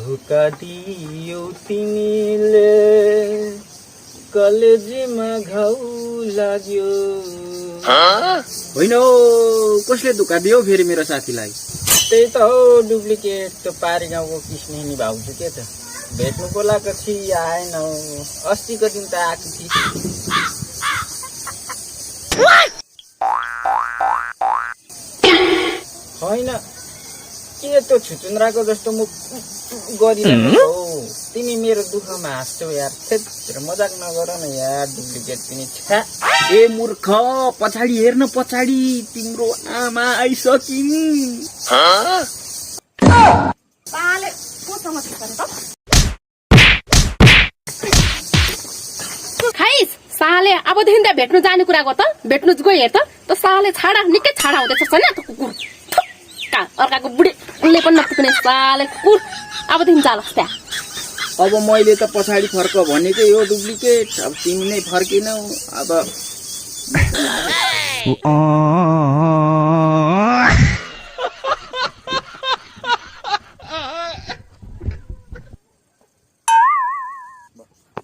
धोका दियो तिमीले कलेजीमा घाउ लाग्यो। होइन हौ, कसले धोका दियो फेरि मेरो साथीलाई? त्यही त हो डुप्लिकेट त्यो पारी गाउँको कृष्णेनी भाउजू के त भेट्नु बोलाएको थिएँ आएन। अस्तिको दिन त आएको थिएँ। होइन के त्यो छुचुन्द्राको जस्तो मुख गरिरहेको हौ। तिमी मेरो दुःखमा हाँस्छौ यार। त्यत्र मजाक नगर न यार डुप्लिकेट पनि छ्या। ए मूर्ख, पछाडि हेर्न, पछाडि तिम्रो आमा आइसकिन्। खाइस साले अबदेखि त भेट्नु जाने कुरा गर् त भेट्नु गयो हेर त साले छाडा निकै छाडा हुँदैछ छैन त कुकुर अर्काको बुढी उनले पनि नपुग्ने साले कुकुर अबदेखि जालस् त्यहाँ। अब मैले त पछाडि फर्क भनेकै हो डुप्लिकेट, अब तिमी नै फर्किनौ अब।